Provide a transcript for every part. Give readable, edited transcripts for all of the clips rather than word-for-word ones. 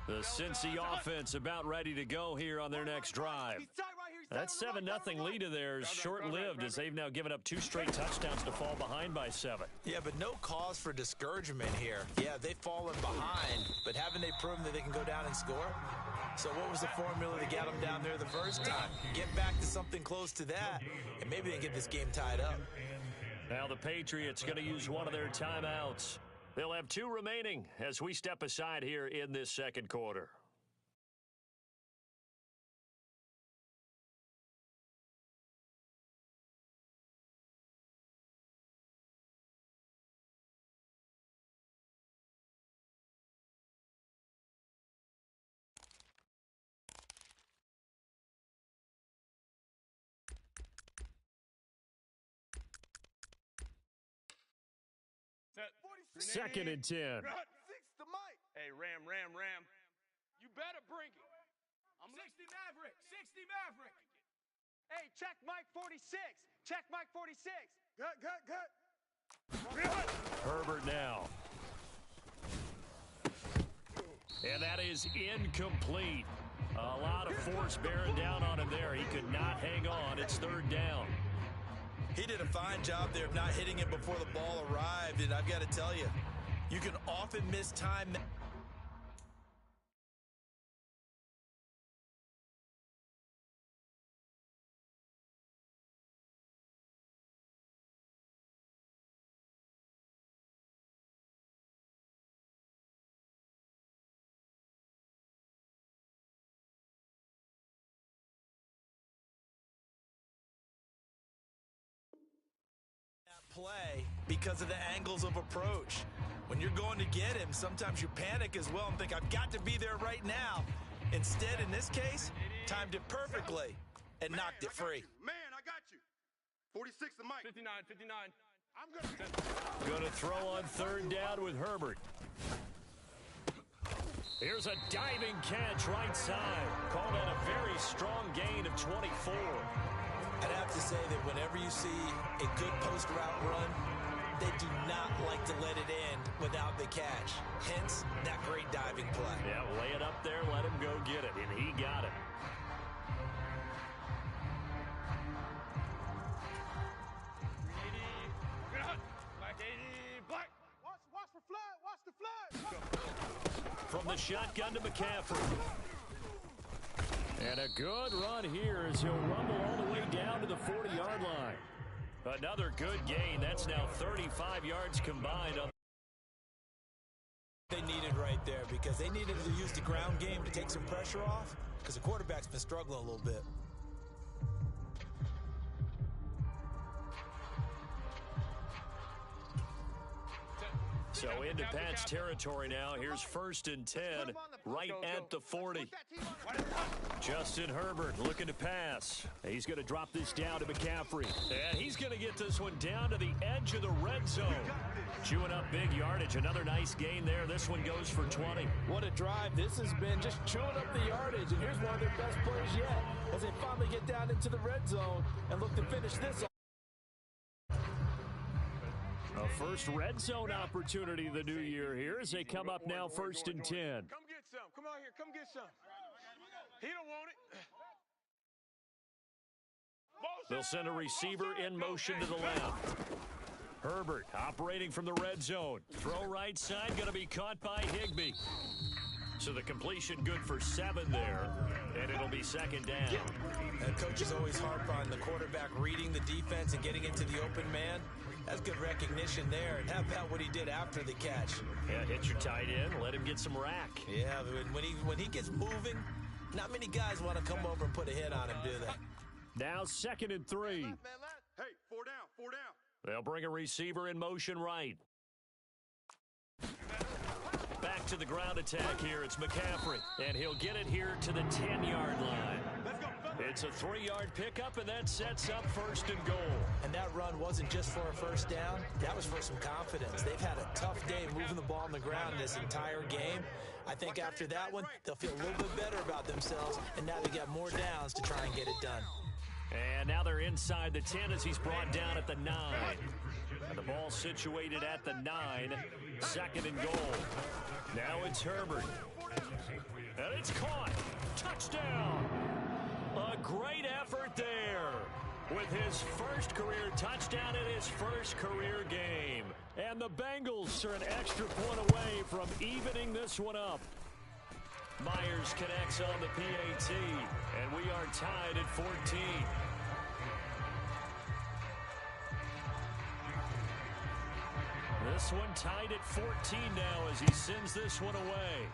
The Cincy offense about ready to go here on their next drive. That 7-0 lead of theirs short-lived as they've now given up 2 straight touchdowns to fall behind by 7. Yeah, but no cause for discouragement here. Yeah, they've fallen behind, but haven't they proven that they can go down and score? So what was the formula that got them down there the first time? Get back to something close to that, and maybe they get this game tied up. Now the Patriots going to use one of their timeouts. They'll have 2 remaining as we step aside here in this second quarter. Second and 10. Hey, Ram. You better bring it. I'm 60 Maverick. Hey, check Mike 46. Check Mike 46. Good. Herbert now. And that is incomplete. A lot of force bearing down on him there. He could not hang on. It's 3rd down. He did a fine job there of not hitting it before the ball arrived, and I've got to tell you, you can often miss time. Play because of the angles of approach. When you're going to get him, sometimes you panic as well and think, I've got to be there right now. Instead, in this case, timed it perfectly and knocked it free. Man, I got you. 46 to Mike. 59. I'm going to throw on 3rd down with Herbert. Here's a diving catch right side. Called out a very strong gain of 24. I'd have to say that whenever you see a good post route run, they do not like to let it end without the catch. Hence, that great diving play. Yeah, lay it up there, let him go get it, and he got it. Watch the flag. From the shotgun to McCaffrey. And a good run here as he'll rumble all the way down to the 40-yard line. Another good gain. That's now 35 yards combined. They needed right there because they needed to use the ground game to take some pressure off because the quarterback's been struggling a little bit. So into Pat's territory now. Here's 1st and 10 right at the 40. Justin Herbert looking to pass. He's going to drop this down to McCaffrey. And he's going to get this one down to the edge of the red zone. Chewing up big yardage. Another nice gain there. This one goes for 20. What a drive. This has been just chewing up the yardage. And here's one of their best plays yet as they finally get down into the red zone and look to finish this off. A first red zone opportunity the new year here as they come up now 1st and 10. Come get some. Come out here. Come get some. He don't want it. They'll send a receiver in motion to the left. Herbert operating from the red zone. Throw right side, going to be caught by Higbee. So the completion good for 7 there, and it'll be 2nd down. And coaches always harp on the quarterback reading the defense and getting into the open man. That's good recognition there. And how about what he did after the catch? Yeah, hit your tight end, let him get some rack. Yeah, when he gets moving, not many guys want to come over and put a hit on him, do they? Now 2nd and 3. Hey, 4 down. They'll bring a receiver in motion right. Back to the ground attack here. It's McCaffrey, and he'll get it here to the 10-yard line. It's a 3-yard pickup, and that sets up 1st and goal. And that run wasn't just for a first down. That was for some confidence. They've had a tough day moving the ball on the ground this entire game. I think after that one, they'll feel a little bit better about themselves, and now they got more downs to try and get it done. And now they're inside the 10 as he's brought down at the 9. And the ball situated at the 9. 2nd and goal. Now it's Herbert. It's caught. Touchdown. A great effort there with his first career touchdown in his first career game. And the Bengals are an extra point away from evening this one up. Myers connects on the PAT, and we are tied at 14. This one tied at 14 now as he sends this one away.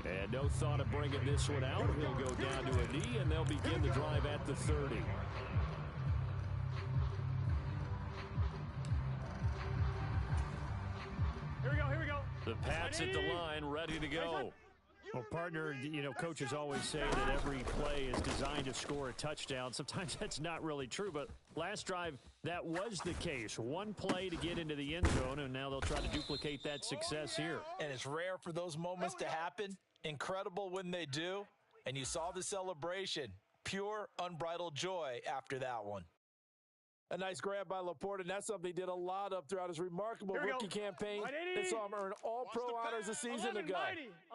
And no thought of bringing this one out. He'll go down to a knee, and they'll begin the drive at the 30. Here we go. The Pats at the line, ready to go. Well, partner, you know, coaches always say that every play is designed to score a touchdown. Sometimes that's not really true, but last drive, that was the case. One play to get into the end zone, and now they'll try to duplicate that success here. And it's rare for those moments to happen. Incredible when they do. And you saw the celebration. Pure, unbridled joy after that one. A nice grab by Laporte, and that's something he did a lot of throughout his remarkable rookie campaign. They saw him earn all-pro honors a season ago.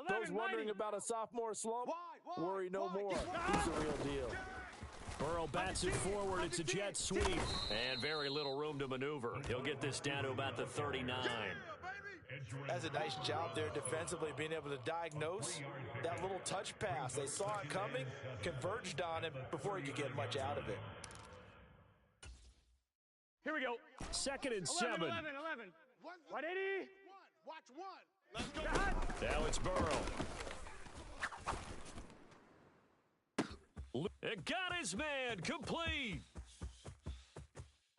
Those wondering about a sophomore slump, worry no more. He's a real deal. Burrow bats it forward. It's a jet sweep. And very little room to maneuver. He'll get this down to about the 39. That's a nice job there defensively, being able to diagnose that little touch pass. They saw it coming, converged on him before he could get much out of it. Here we go. 2nd and 7. 11. 180. Watch one. Let's go. Now it's Burrow. It got his man complete.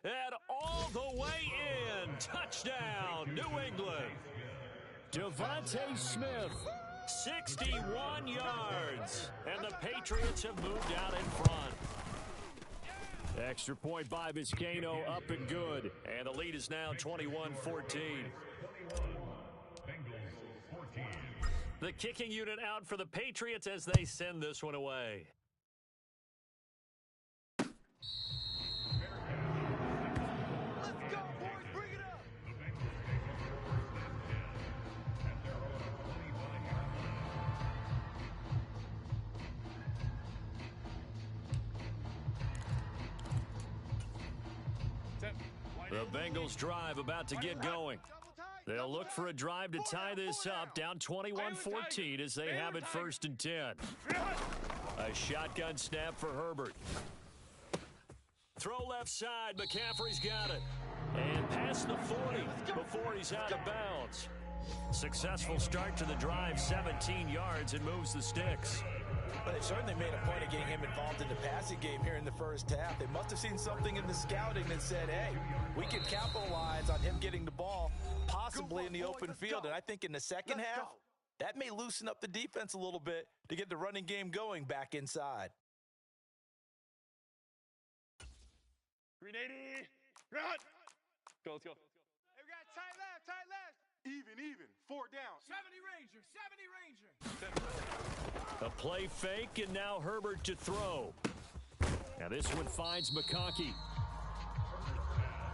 And all the way in. Touchdown, New England. Devontae Smith. 61 yards. And the Patriots have moved out in front. Extra point by Vizcaino, up and good. And the lead is now 21-14. The kicking unit out for the Patriots as they send this one away. Let's go, boys. Bring it up. The Bengals drive about to get going. They'll look for a drive to tie this up, down 21-14 as they have it 1st and 10. A shotgun snap for Herbert. Throw left side, McCaffrey's got it. And past the 40 before he's out of bounds. Successful start to the drive, 17 yards, and moves the sticks. But they certainly made a point of getting him involved in the passing game here in the first half. They must have seen something in the scouting that said, hey, we can capitalize on him getting the ball possibly in the open field. And I think in the second half, that may loosen up the defense a little bit to get the running game going back inside. 380. Run. Let's go. Hey, we got tight left. Even. 4 down. 70 Ranger. A play fake, and now Herbert to throw. Now this one finds McConkey.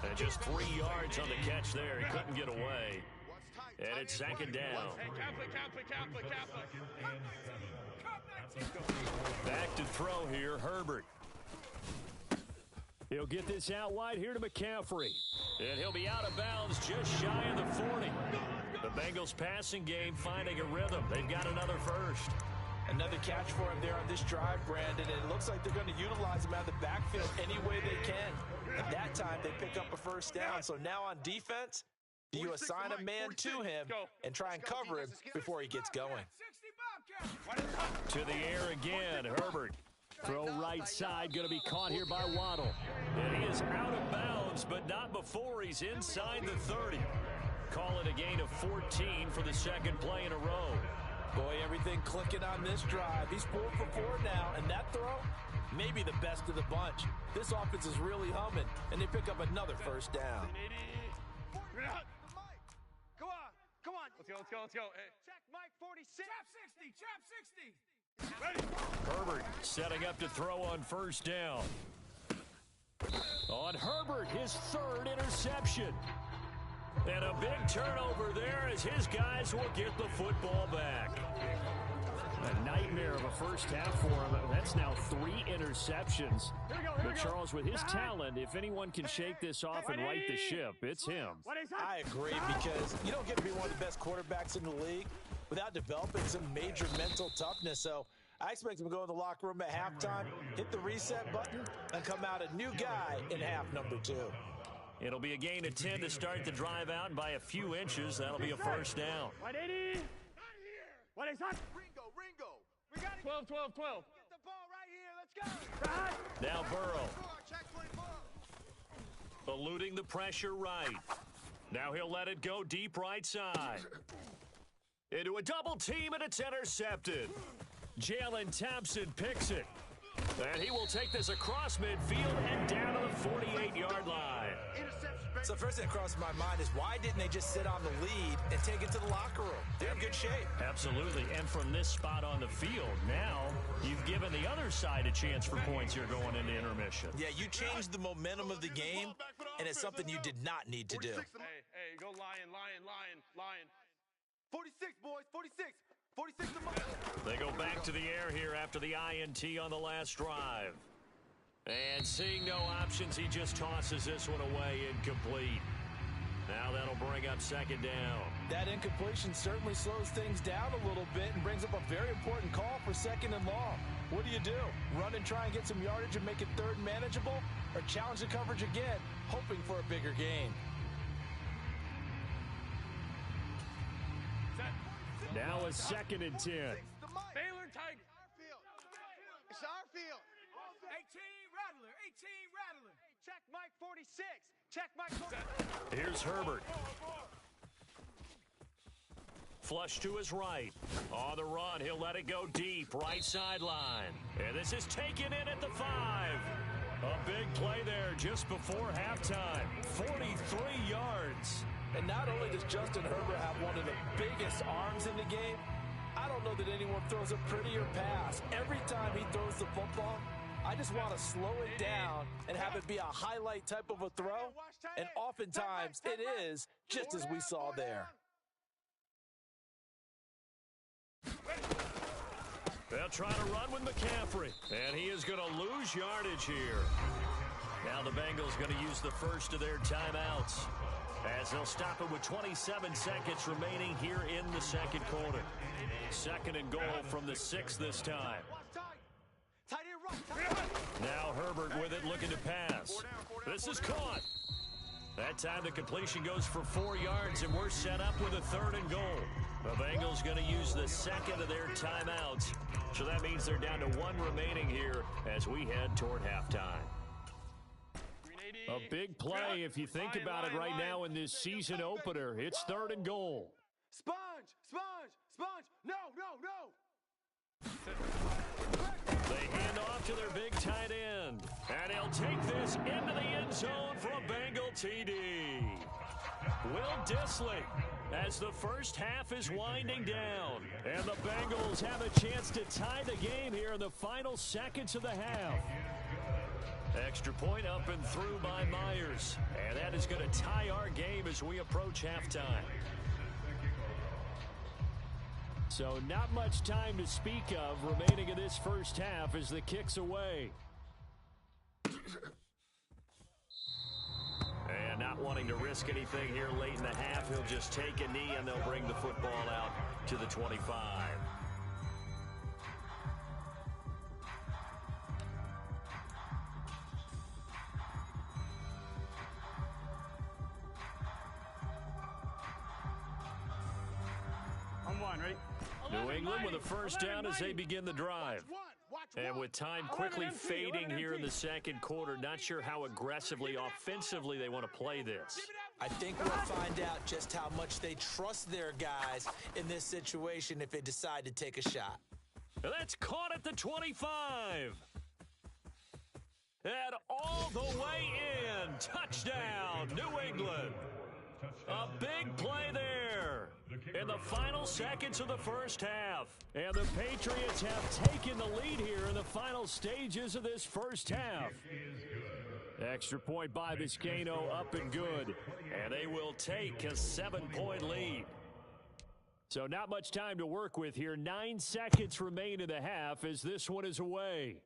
And just 3 yards on the catch there. He couldn't get away. And it's 2nd down. Hey, Kaplan. Back to throw here, Herbert. He'll get this out wide here to McCaffrey. And he'll be out of bounds just shy of the 40. The Bengals passing game finding a rhythm. They've got another first. Another catch for him there on this drive, Brandon. And it looks like they're going to utilize him out of the backfield any way they can. At that time, they pick up a first down. So now on defense, do you assign a man to him and try and cover him before he gets going? To the air again, Herbert. Throw right side, going to be caught here by Waddle. And he is out of bounds, but not before he's inside the 30. Call it a gain of 14 for the 2nd play in a row. Boy, everything clicking on this drive. He's 4 for 4 now, and that throw, maybe the best of the bunch. This offense is really humming, and they pick up another first down. Come on. Let's go. Hey. Check Mike 46. Chop 60. Ready. Herbert setting up to throw on 1st down. On Herbert, his 3rd interception. And a big turnover there as his guys will get the football back. A nightmare of a first half for him. That's now 3 interceptions. But Charles, with his talent, if anyone can shake this off and right the ship, it's him. I agree, because you don't get to be one of the best quarterbacks in the league without developing some major mental toughness. So I expect him to go in the locker room at halftime, hit the reset button, and come out a new guy in half number 2. It'll be a gain of 10 to start the drive out, and by a few inches, that'll be a first down. 180. What is that? Ringo. We got it. 12. Get the ball right here. Let's go. Now Burrow. Check 24. Eluding the pressure right. Now he'll let it go deep right side. Into a double team, and it's intercepted. Jalen Thompson picks it. And he will take this across midfield and down to the 48-yard line. So first thing that crossed my mind is, why didn't they just sit on the lead and take it to the locker room? They're in good shape. Absolutely. And from this spot on the field, now you've given the other side a chance for points here going into intermission. Yeah, you changed the momentum of the game, and it's something you did not need to do. Hey, go lion. 46, boys, 46. 46 to Mike. They go back to the air here after the INT on the last drive. And seeing no options, he just tosses this one away, incomplete. Now that'll bring up second down. That incompletion certainly slows things down a little bit and brings up a very important call for second and long. What do? Run and try and get some yardage and make it third and manageable? Or challenge the coverage again, hoping for a bigger gain? Now a second and 10. Baylor Tiger. It's our field. 18 Rattler. Check Mike 46. Check Mike 46. Here's Herbert. Flush to his right. On the run, he'll let it go deep, right sideline. And this is taken in at the 5. A big play there just before halftime. 43 yards. And not only does Justin Herbert have one of the biggest arms in the game, I don't know that anyone throws a prettier pass. Every time he throws the football, I just want to slow it down and have it be a highlight type of a throw. And oftentimes it is, just as we saw there. They'll try to run with McCaffrey. And he is going to lose yardage here. Now the Bengals going to use the first of their timeouts, as they'll stop it with 27 seconds remaining here in the second quarter. Second and goal from the 6 this time. Now Herbert with it, looking to pass. This is caught. That time the completion goes for 4 yards, and we're set up with a third and goal. The Bengals going to use the second of their timeouts. So that means they're down to 1 remaining here as we head toward halftime. A big play if you think about it right now in this season opener. It's third and goal. Sponge. No. They hand off to their big tight end. And he'll take this into the end zone for a Bengal TD. Will Dissly, as the first half is winding down. And the Bengals have a chance to tie the game here in the final seconds of the half. Extra point up and through by Myers. And that is going to tie our game as we approach halftime. So not much time to speak of remaining in this first half as the kick's away. And not wanting to risk anything here late in the half, he'll just take a knee and they'll bring the football out to the 25. New England with a first down as they begin the drive. And with time quickly fading here in the second quarter, not sure how aggressively, offensively they want to play this. I think we'll find out just how much they trust their guys in this situation if they decide to take a shot. And that's caught at the 25. And all the way in. Touchdown, New England. A big play there in the final seconds of the first half. And the Patriots have taken the lead here in the final stages of this first half. Extra point by Vizcaino, up and good. And they will take a 7-point lead. So not much time to work with here. 9 seconds remain in the half as this one is away.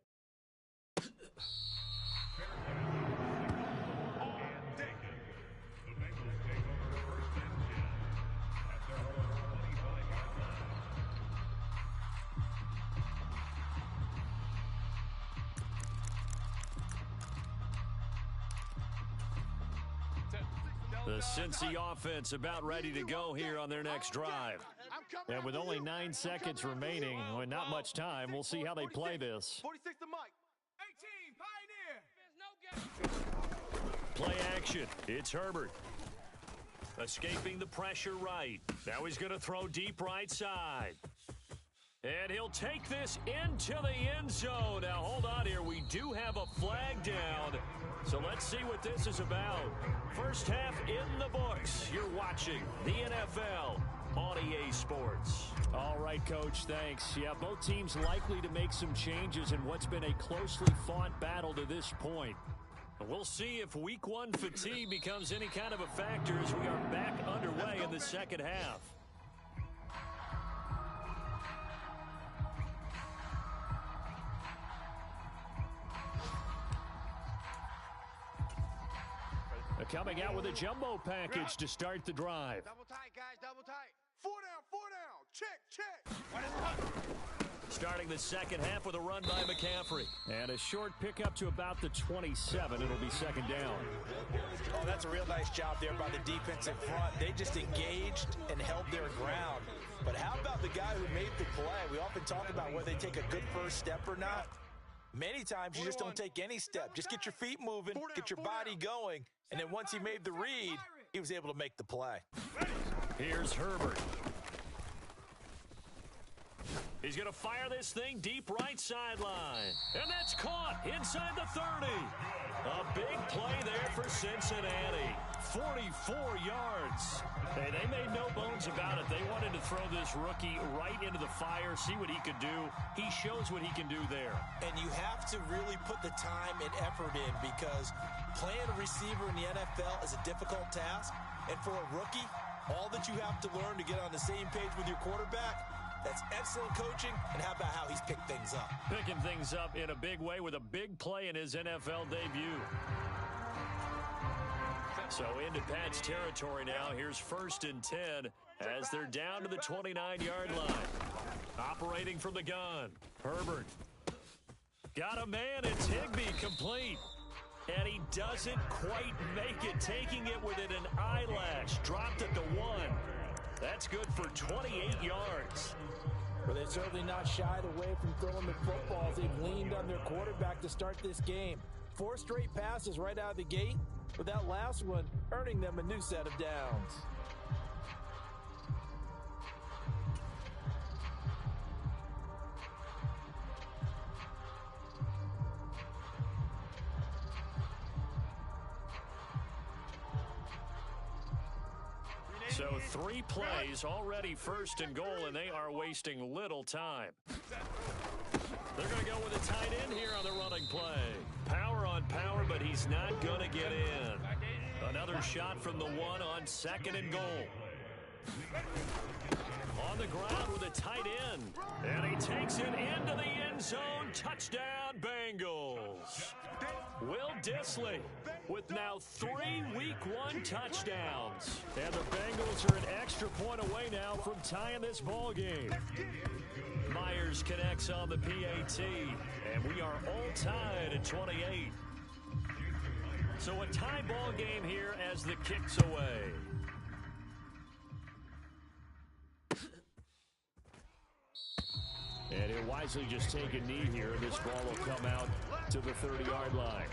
The Cincy offense about ready to go here on their next drive. And with only 9 seconds remaining, with not much time, we'll see how they play this. 46 to Mike. 18, Pioneer. Play action. It's Herbert. Escaping the pressure right. Now he's going to throw deep right side. And he'll take this into the end zone. Now, hold on here. We do have a flag down. So let's see what this is about. First half in the books. You're watching the NFL on EA Sports. All right, Coach, thanks. Yeah, both teams likely to make some changes in what's been a closely fought battle to this point. We'll see if week 1 fatigue becomes any kind of a factor as we are back underway in the second half. Coming out with a jumbo package to start the drive. Double tight, guys, double tight. 4 down. Check. Starting the second half with a run by McCaffrey. And a short pickup to about the 27. It'll be second down. Oh, that's a real nice job there by the defensive front. They just engaged and held their ground. But how about the guy who made the play? We often talk about whether they take a good first step or not. Many times you just don't take any step. Just get your feet moving, get your body going, and then once he made the read, he was able to make the play. Here's Herbert. He's going to fire this thing deep right sideline. And that's caught inside the 30. A big play there for Cincinnati. 44 yards. Hey, they made no bones about it. They wanted to throw this rookie right into the fire, see what he could do. He shows what he can do there. And you have to really put the time and effort in because playing a receiver in the NFL is a difficult task. And for a rookie, all that you have to learn to get on the same page with your quarterback, that's excellent coaching, and how about how he's picked things up? Picking things up in a big way with a big play in his NFL debut. So into Pat's territory now. Here's 1st and 10 as they're down to the 29-yard line. Operating from the gun. Herbert. Got a man. It's Higbee complete. And he doesn't quite make it. Taking it within an eyelash. Dropped it to 1. That's good for 28 yards. But they're certainly not shied away from throwing the footballs. They've leaned on their quarterback to start this game. 4 straight passes right out of the gate, with that last one earning them a new set of downs. So 3 plays, already 1st and goal, and they are wasting little time. They're going to go with a tight end here on the running play. Power on power, but he's not going to get in. Another shot from the 1 on 2nd and goal. On the ground with a tight end. And he takes it into the end zone. Touchdown, Bengals. Will Dissly with now 3 Week 1 touchdowns. And the Bengals are an extra point away now from tying this ball game. Myers connects on the PAT. And we are all tied at 28. So a tie ball game here as the kick's away. And he'll wisely just take a knee here. This ball will come out to the 30-yard line.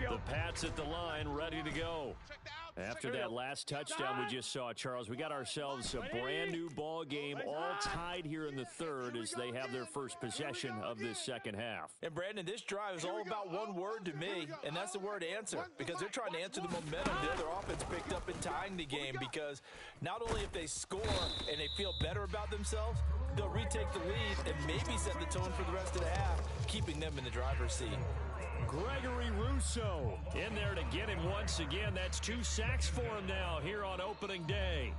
The Pats at the line, ready to go. Check the After that last touchdown we just saw, Charles, we got ourselves a brand new ball game, all tied here in the third as they have their first possession of this second half. And Brandon, this drive is all about one word to me, and that's the word answer, because they're trying to answer the momentum the other offense picked up in tying the game, because not only if they score and they feel better about themselves, they'll retake the lead and maybe set the tone for the rest of the half, keeping them in the driver's seat. Gregory Rousseau in there to get him once again. That's 2 sacks for him now here on opening day.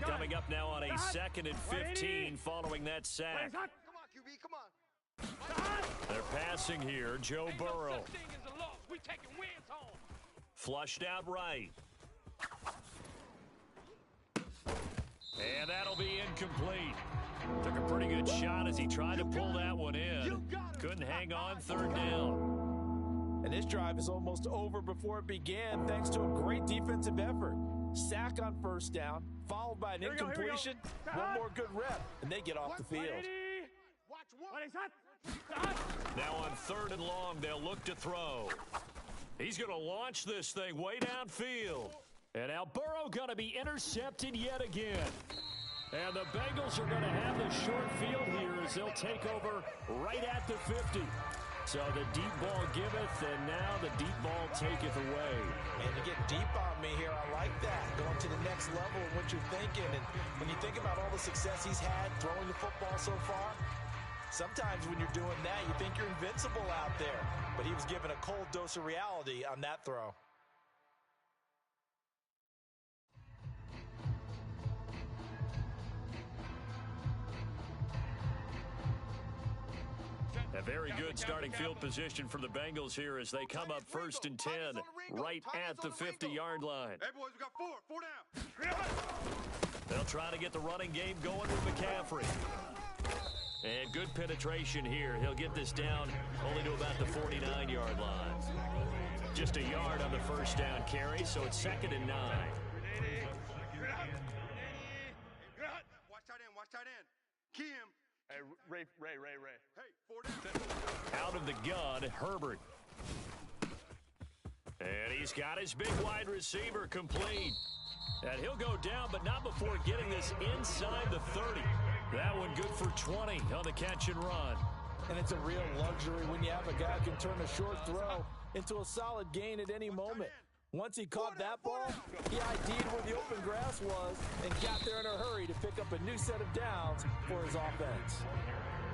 Coming up now on a 2nd and 15 following that sack. Come on, QB, come on. They're passing here. Joe Burrow. We taking wins home. Flushed out right. And that'll be incomplete. Took a pretty good shot as he tried to pull that one in. Couldn't hang on, 3rd down. And this drive is almost over before it began thanks to a great defensive effort. Sack on 1st down, followed by an incompletion. One more good rep, and they get off the field. Now on 3rd and long, they'll look to throw. He's going to launch this thing way downfield. And now Burrow going to be intercepted yet again. And the Bengals are going to have the short field here as they'll take over right at the 50. So the deep ball giveth, and now the deep ball taketh away. And to get deep on me here, I like that. Going to the next level of what you're thinking. And when you think about all the success he's had throwing the football so far, sometimes when you're doing that, you think you're invincible out there. But he was given a cold dose of reality on that throw. A very good starting field position for the Bengals here as they come up 1st and 10 right at the 50-yard line. Hey, boys, we got 4 down. They'll try to get the running game going with McCaffrey. And good penetration here. He'll get this down only to about the 49-yard line. Just a yard on the 1st down carry, so it's 2nd and 9. Watch tight end. Key him. Hey, Ray. Hey, 4 down. Out of the gun, Herbert. And he's got his big wide receiver complete. And he'll go down, but not before getting this inside the 30. That one good for 20 on the catch and run. And it's a real luxury when you have a guy who can turn a short throw into a solid gain at any moment. Once he caught that ball, he ID'd where the open grass was and got there in a hurry to pick up a new set of downs for his offense.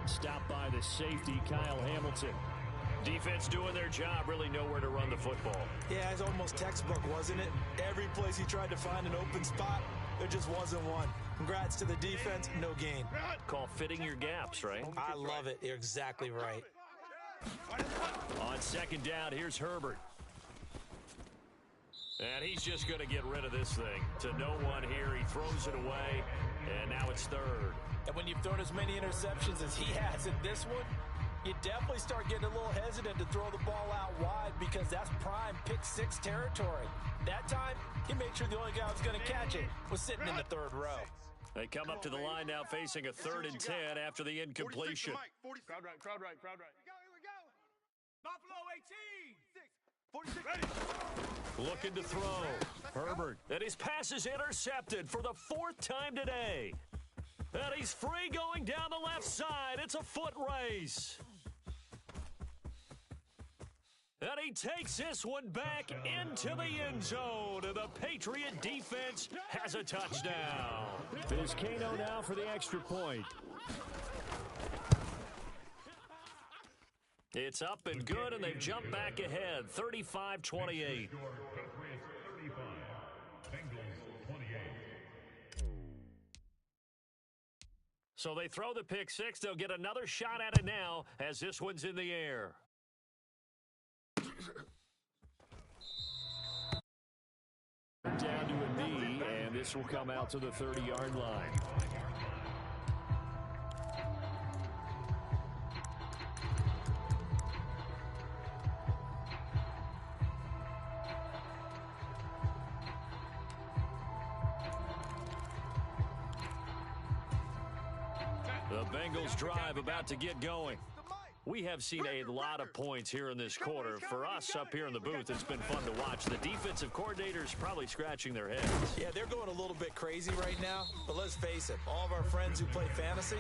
Stopped by the safety, Kyle Hamilton. Defense doing their job, really nowhere to run the football. Yeah, it's almost textbook, wasn't it? Every place he tried to find an open spot, there just wasn't one. Congrats to the defense, no gain. Call fitting your gaps, right? I love it. You're exactly right. On 2nd down, here's Herbert. And he's just going to get rid of this thing. To no one here, he throws it away, and now it's 3rd. And when you've thrown as many interceptions as he has in this one, you definitely start getting a little hesitant to throw the ball out wide because that's prime pick-6 territory. That time, he made sure the only guy who was going to catch it was sitting in the 3rd row. They come up to the line now facing a 3rd and 10 after the incompletion. Crowd right. Here we go. Buffalo 18. 46. Ready. Looking to throw. Herbert. And his pass is intercepted for the 4th time today. And he's free going down the left side. It's a foot race. And he takes this one back into the end zone. And the Patriot defense has a touchdown. Vizcaino now for the extra point. It's up and good, and they've jumped back ahead, 35-28. So they throw the pick 6. They'll get another shot at it now as this one's in the air. Down to a knee, and this will come out to the 30-yard line. The Bengals drive about to get going. We have seen a lot of points here in this quarter. For us up here in the booth, it's been fun to watch. The defensive coordinators probably scratching their heads. Yeah, they're going a little bit crazy right now. But let's face it, all of our friends who play fantasy,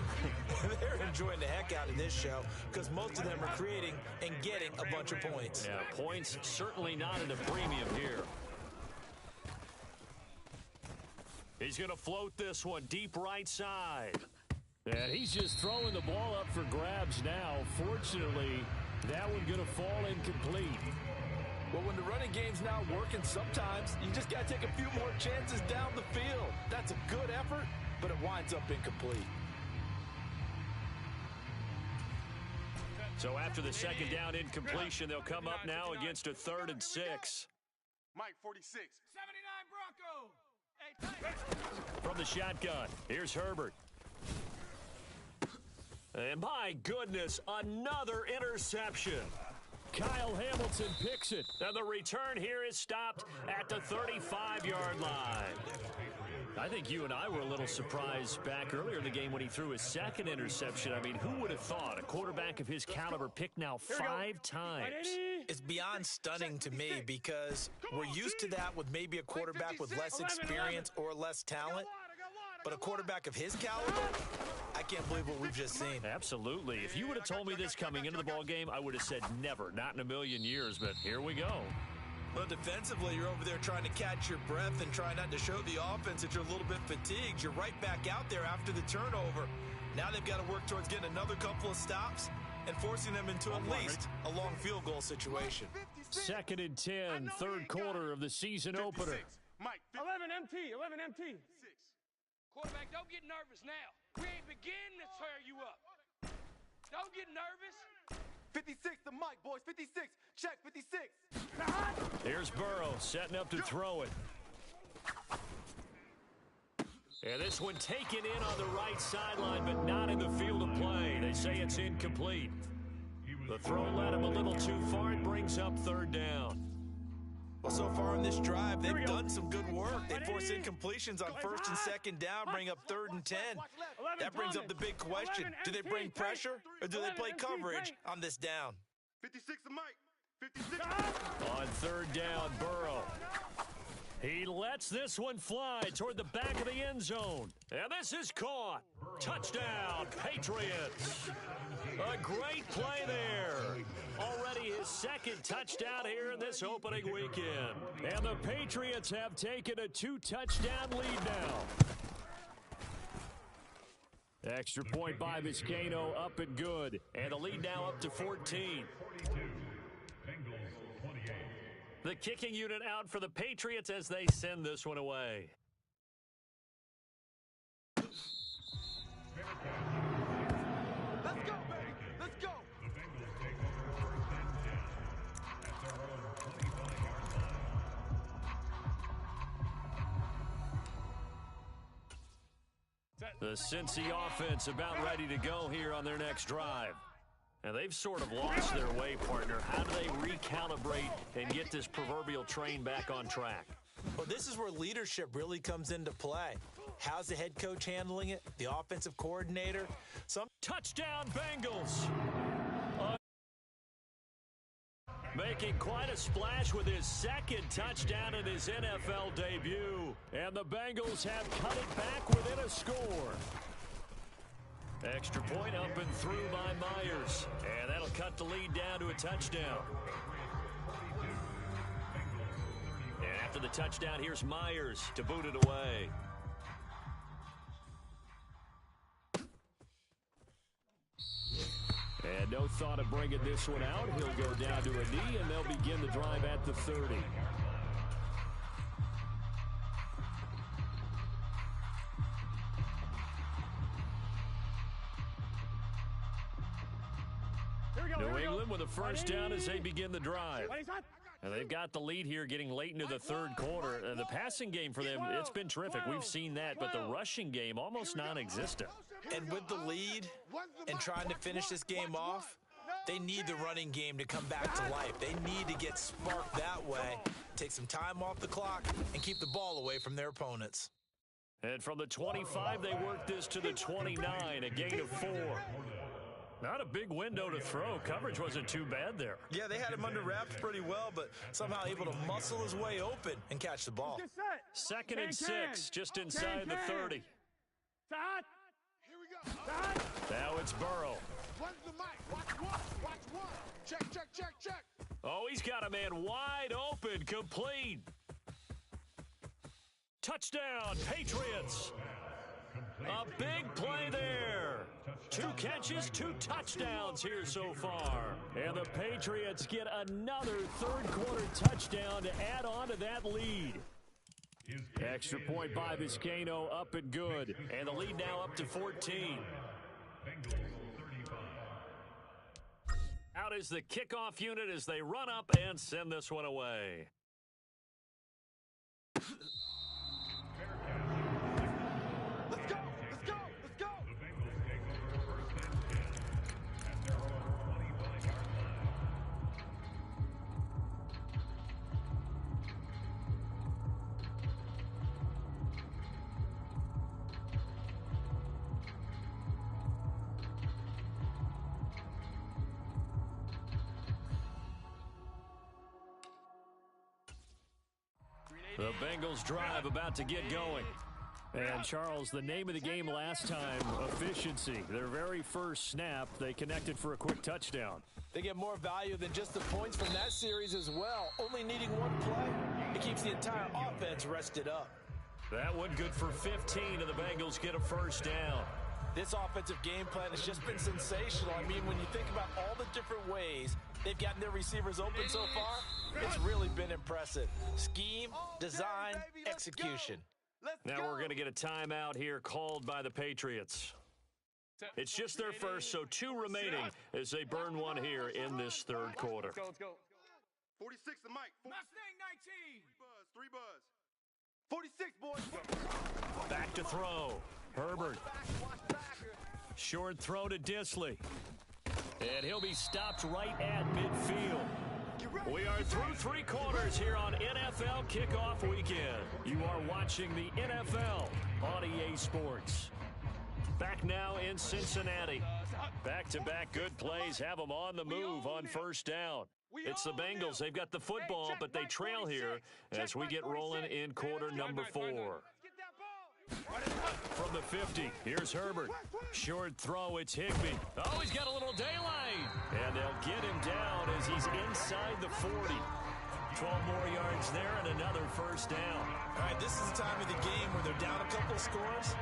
they're enjoying the heck out of this show because most of them are creating and getting a bunch of points. Yeah, points certainly not at a premium here. He's going to float this one deep right side. And he's just throwing the ball up for grabs now. Fortunately, that one going to fall incomplete. Well, when the running game's now working, sometimes you just got to take a few more chances down the field. That's a good effort, but it winds up incomplete. So after the second down incompletion, they'll come up now against a 3rd and 6. Mike, 46. 79 Bronco. From the shotgun, here's Herbert. And my goodness, another interception. Kyle Hamilton picks it. And the return here is stopped at the 35-yard line. I think you and I were a little surprised back earlier in the game when he threw his second interception. I mean, who would have thought a quarterback of his caliber picked now 5 times? It's beyond stunning to me because we're used to that with maybe a quarterback with less experience or less talent. But a quarterback of his caliber, I can't believe what we've just seen. Absolutely. If you would have told me this coming into the ball game, I would have said never, not in a million years, but here we go. Well, defensively, you're over there trying to catch your breath and try not to show the offense that you're a little bit fatigued. You're right back out there after the turnover. Now they've got to work towards getting another couple of stops and forcing them into at least a long field goal situation. 2nd and 10, third quarter of the season opener. Mike, 11 MT, 11 MT. Quarterback, don't get nervous now. We ain't beginning to tear you up. Don't get nervous. 56 to Mike, boys. 56. Check, 56. Here's Burrow setting up to throw it. And this one taken in on the right sideline, but not in the field of play. They say it's incomplete. The throw led him a little too far. It brings up 3rd down. Well, so far in this drive, they've done some good work. They force incompletions on 1st and 2nd down, bring up 3rd and 10. That brings up the big question. Do they bring pressure or do they play coverage on this down? 56 to Mike. 56. On 3rd down, Burrow. He lets this one fly toward the back of the end zone. And this is caught. Touchdown, Patriots. A great play there. Already his 2nd touchdown here in this opening weekend. And the Patriots have taken a 2-touchdown lead now. Extra point by Vizcaino, up and good. And the lead now up to 14. The kicking unit out for the Patriots as they send this one away. Let's go, baby. Let's go. The Cincy offense about ready to go here on their next drive. And they've sort of lost their way, partner. How do they recalibrate and get this proverbial train back on track? Well, this is where leadership really comes into play. How's the head coach handling it? The offensive coordinator? Touchdown, Bengals! Making quite a splash with his 2nd touchdown in his NFL debut. And the Bengals have cut it back within a score. Extra point up and through by Myers. And that'll cut the lead down to a touchdown. And after the touchdown, here's Myers to boot it away. And no thought of bringing this one out. He'll go down to a knee, and they'll begin the drive at the 30. New England with a first down as they begin the drive. And they've got the lead here getting late into the 3rd quarter. The passing game for them, it's been terrific. We've seen that, but the rushing game almost non-existent. And with the lead and trying to finish this game off, they need the running game to come back to life. They need to get sparked that way, take some time off the clock, and keep the ball away from their opponents. And from the 25, they work this to the 29, a gain of 4. Not a big window to throw. Coverage wasn't too bad there. Yeah, they had him under wraps pretty well, but somehow able to muscle his way open and catch the ball. Second and 6, just inside the 30. Here we go. Now it's Burrow. When's the mic? Watch one. Check. Oh, he's got a man wide open, complete. Touchdown, Patriots. A big play there. 2 catches, 2 touchdowns here so far. And the Patriots get another third-quarter touchdown to add on to that lead. Extra point by Vizcaino, up and good. And the lead now up to 14. Out is the kickoff unit as they run up and send this one away. The Bengals drive about to get going. And, Charles, the name of the game last time, efficiency. Their very first snap, they connected for a quick touchdown. They get more value than just the points from that series as well. Only needing one play, it keeps the entire offense rested up. That one good for 15, and the Bengals get a first down. This offensive game plan has just been sensational. I mean, when you think about all the different ways they've gotten their receivers open so far, it's really been impressive. Scheme, design, execution. Now we're going to get a timeout here called by the Patriots. It's just their first, so 2 remaining as they burn one here in this third quarter. Let's go. 46 the mic. Mustang 19. 3 buzz. 46, boys. Back to throw. Herbert. Short throw to Disley. And he'll be stopped right at midfield. We are through 3 quarters here on NFL Kickoff Weekend. You are watching the NFL on EA Sports. Back now in Cincinnati. Back-to-back good plays have them on the move on first down. It's the Bengals. They've got the football, but they trail here as we get rolling in quarter number 4. From the 50, here's Herbert. Short throw, it's Higbee. Oh, he's got a little daylight. And they'll get him down as he's inside the 40. 12 more yards there and another first down. All right, this is the time of the game where they're down a couple of scores,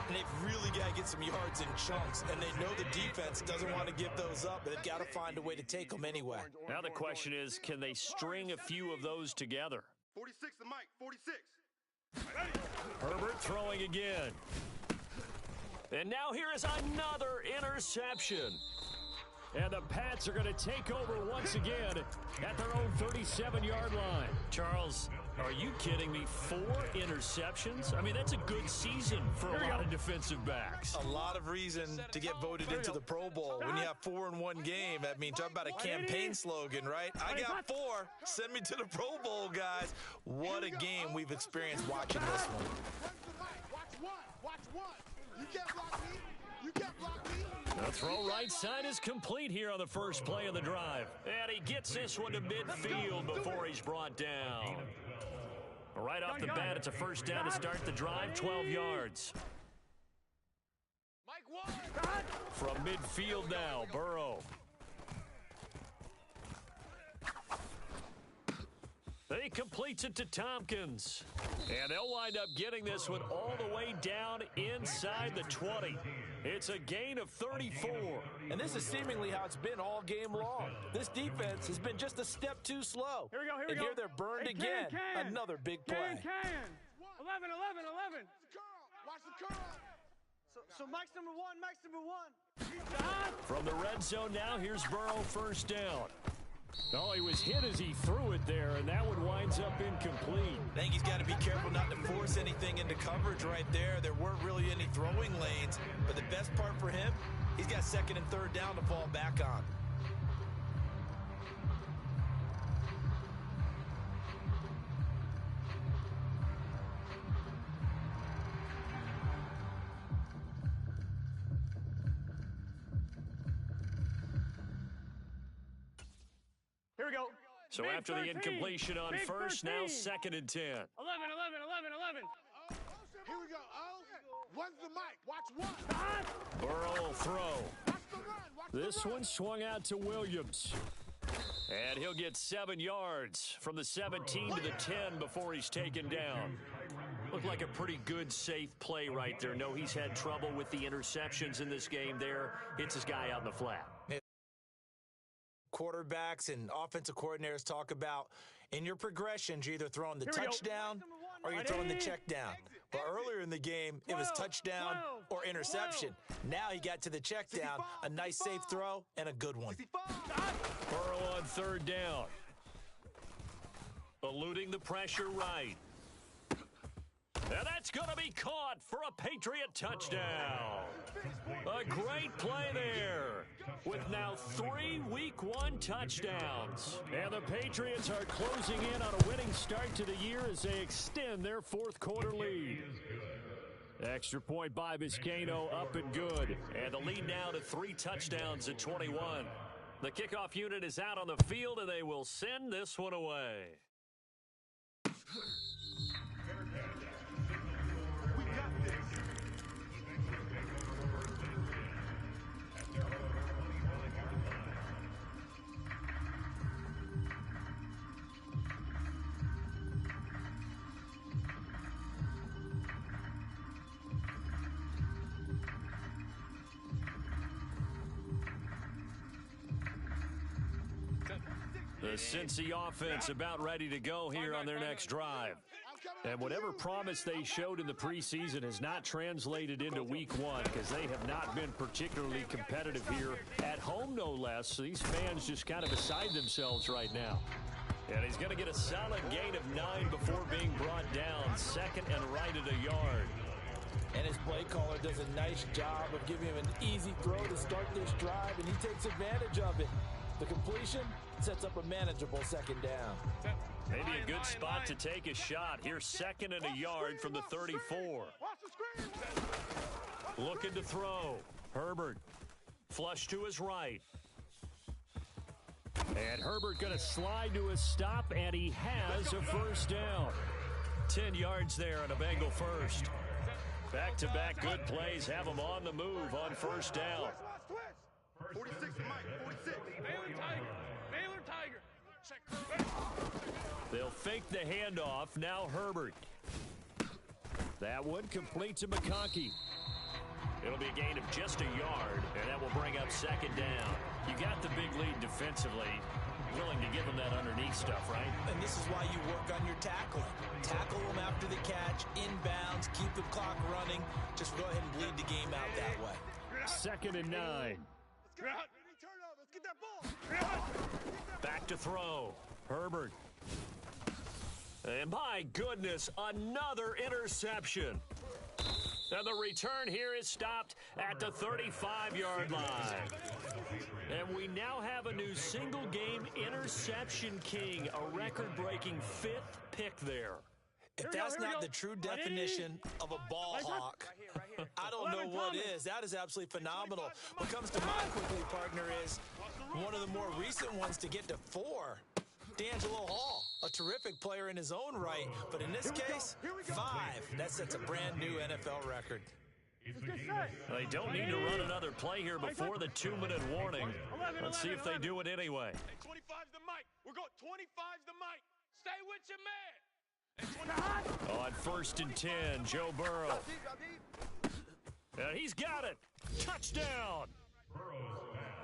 and they've really got to get some yards in chunks, and they know the defense doesn't want to give those up, but they've got to find a way to take them anyway. Now the question is, can they string a few of those together? 46 the mic. 46. Herbert throwing again. And now here is another interception. And the Pats are going to take over once again at their own 37-yard line. Charles, are you kidding me? 4 interceptions? I mean, that's a good season for a lot of defensive backs. A lot of reason to get voted into the Pro Bowl. When you have 4 in one game, I mean, talk about a campaign slogan, right? I got 4. Send me to the Pro Bowl, guys. What a game we've experienced watching this one. Watch one. You can't block me. You can't block me. The throw right side is complete here on the first play of the drive. And he gets this one to midfield before he's brought down. Right off the bat, it's a first down to start the drive, 12 yards. From midfield now, Burrow. He completes it to Tompkins. And they'll wind up getting this one all the way down inside the 20. It's a gain of 34. And this is seemingly how it's been all game long. This defense has been just a step too slow. Here we go. And here they're burned again. Another big play. 11. Watch the curl. So Mike's number 1. From the red zone now, here's Burrow first down. Oh, he was hit as he threw it there, and that one winds up incomplete. I think he's got to be careful not to force anything into coverage right there. There weren't really any throwing lanes, but the best part for him, he's got second and third down to fall back on. So after the incompletion on first, now 2nd and 10. 11. Here we go. Oh, when's the mic? Watch what? Burrow will throw. Watch the run. Watch This the run. one swung out to Williams. And he'll get 7 yards from the 17 to the 10 before he's taken down. Looked like a pretty good, safe play right there. No, he's had trouble with the interceptions in this game there. Hits his guy out in the flat. Quarterbacks and offensive coordinators talk about in your progressions, you're either throwing the touchdown or you're throwing the check down. But earlier in the game, it was touchdown or interception. Now he got to the check down, a nice safe throw, and a good one. Burrow on 3rd down. Eluding the pressure right. And that's going to be caught for a Patriot touchdown. A great play there with now 3 Week 1 touchdowns. And the Patriots are closing in on a winning start to the year as they extend their 4th quarter lead. Extra point by Vizcaino, up and good. And the lead now to 3 touchdowns at 21. The kickoff unit is out on the field, and they will send this one away. The Cincy offense about ready to go here on their next drive. And whatever promise they showed in the preseason has not translated into Week 1 because they have not been particularly competitive here at home, no less. So these fans just kind of beside themselves right now. And he's going to get a solid gain of 9 before being brought down. 2nd and right at a yard. And his play caller does a nice job of giving him an easy throw to start this drive, and he takes advantage of it. The completion sets up a manageable 2nd down. Maybe a good spot to take a shot. Here's 2nd and a yard from the 34. Looking to throw. Herbert. Flush to his right. And Herbert going to slide to a stop, and he has a 1st down. 10 yards there on a Bengal first. Back-to-back good plays have them on the move on 1st down. 46, Mike, 46. Baylor Tiger. They'll fake the handoff. Now Herbert. That one complete to McConkey. It'll be a gain of just a yard, and that will bring up 2nd down. You got the big lead defensively. Willing to give them that underneath stuff, right? And this is why you work on your tackling. Tackle them after the catch, inbounds, keep the clock running. Just go ahead and bleed the game out that way. 2nd and 9. Let's get that ball. Back to throw. Herbert. And my goodness, another interception. And the return here is stopped at the 35-yard line. And we now have a new single-game interception king, a record-breaking 5th pick there. If that's not the true definition of a ball hawk, I don't know what is. That is absolutely phenomenal. What comes to mind quickly, partner, is one of the more recent ones to get to 4. D'Angelo Hall, a terrific player in his own right, but in this case, 5. That sets a brand new NFL record. They don't need to run another play here before the 2-minute warning. Let's see if they do it anyway. Hey, 25's the mic. We're going 25's the mic. Stay with your man. On 1st and 10, Joe Burrow. And he's got it. Touchdown.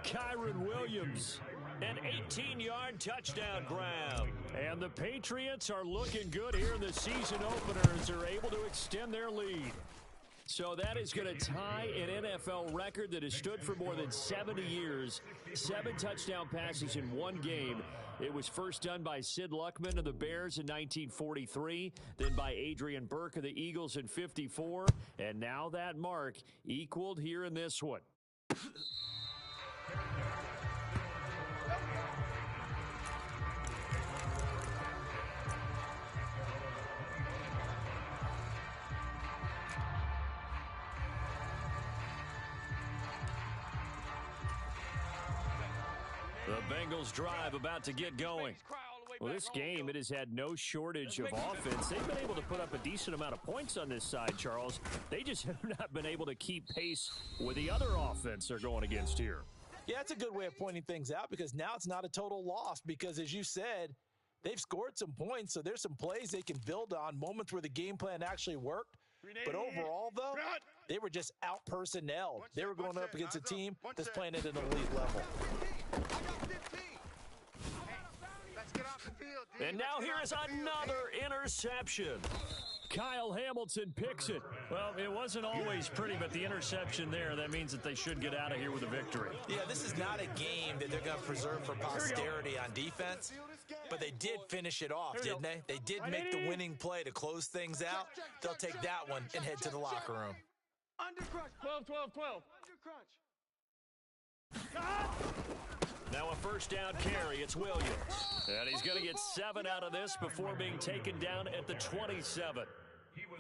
Kyron Williams. An 18-yard touchdown grab. And the Patriots are looking good here in the season opener as they're able to extend their lead. So that is going to tie an NFL record that has stood for more than 70 years. 7 touchdown passes in one game. It was first done by Sid Luckman of the Bears in 1943, then by Adrian Burke of the Eagles in 54, and now that mark equaled here in this one. The Bengals drive about to get going. Well, this game, it has had no shortage of offense. They've been able to put up a decent amount of points on this side, Charles. They just have not been able to keep pace with the other offense they're going against here. Yeah, it's a good way of pointing things out because now it's not a total loss because, as you said, they've scored some points, so there's some plays they can build on, moments where the game plan actually worked. But overall, though, they were just out-personnelled. They were going up against a team that's playing at an elite level. And now here is another interception. Kyle Hamilton picks it. Well, it wasn't always pretty, but the interception there, that means that they should get out of here with a victory. Yeah, this is not a game that they're going to preserve for posterity on defense, but they did finish it off, didn't they? They did make the winning play to close things out. They'll take that one and head to the locker room. Under crunch. 12, 12, 12. Under crunch. Now a first down carry. It's Williams. And he's going to get 7 out of this before being taken down at the 27.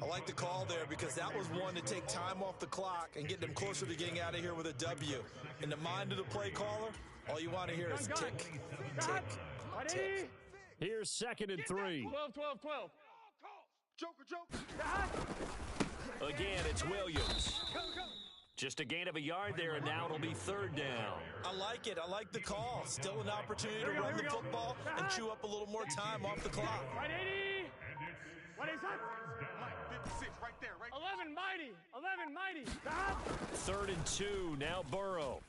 I like the call there because that was one to take time off the clock and get them closer to getting out of here with a W. In the mind of the play caller, all you want to hear is tick, tick, tick. Here's 2nd and 3. 12, 12, 12. Joker. Again, it's Williams. Just a gain of a yard there, and now it'll be 3rd down. I like it. I like the call. Still an opportunity to run the football and chew up a little more time off the clock. Right, 80. What is that? 56, right there. Right. 11, mighty. 3rd and 2, now Burrow.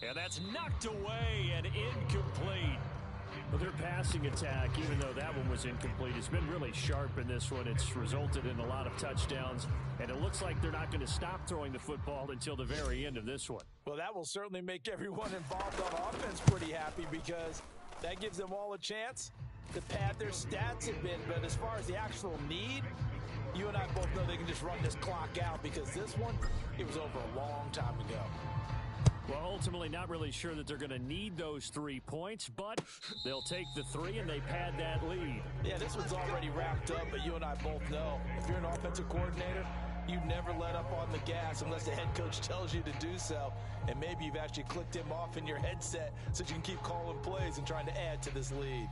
And that's knocked away and incomplete. Well, their passing attack, even though that one was incomplete, has been really sharp in this one. It's resulted in a lot of touchdowns, and it looks like they're not going to stop throwing the football until the very end of this one. Well, that will certainly make everyone involved on offense pretty happy because that gives them all a chance to pad their stats a bit. But as far as the actual need, you and I both know they can just run this clock out because this one, it was over a long time ago. Well, ultimately, not really sure that they're going to need those 3 points, but they'll take the 3 and they pad that lead. Yeah, this one's already wrapped up, but you and I both know if you're an offensive coordinator, you never let up on the gas unless the head coach tells you to do so. And maybe you've actually clicked him off in your headset so you can keep calling plays and trying to add to this lead.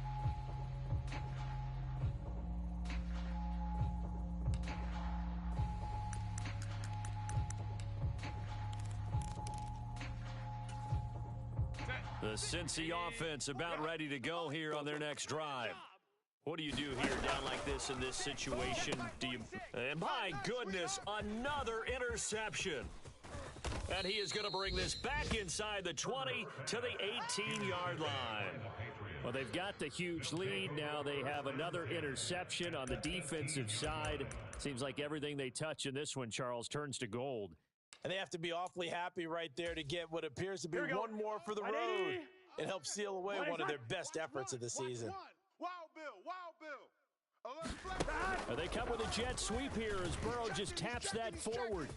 The Cincy offense about ready to go here on their next drive. What do you do here down like this in this situation? And my goodness, another interception. And he is going to bring this back inside the 20 to the 18-yard line. Well, they've got the huge lead. Now they have another interception on the defensive side. Seems like everything they touch in this one, Charles, turns to gold. And they have to be awfully happy right there to get what appears to be one more for the road. It helps seal away one of their best efforts of the season. Wild Bill. They come with a jet sweep here as Burrow just taps that forward.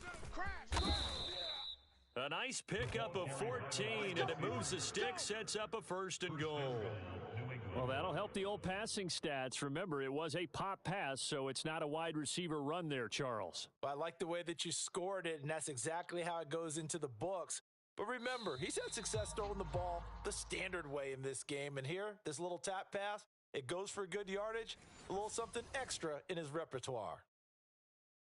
A nice pickup of 14, and it moves the stick, sets up a 1st and goal. Well, that'll help the old passing stats. Remember, it was a pop pass, so it's not a wide receiver run there, Charles. I like the way that you scored it, and that's exactly how it goes into the books. But remember, he's had success throwing the ball the standard way in this game. And here, this little tap pass, it goes for good yardage, a little something extra in his repertoire.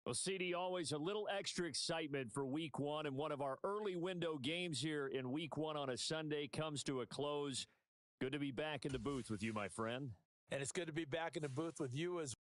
Well, CD, always a little extra excitement for Week 1, and one of our early window games here in Week 1 on a Sunday comes to a close. Good to be back in the booth with you, my friend. And it's good to be back in the booth with you as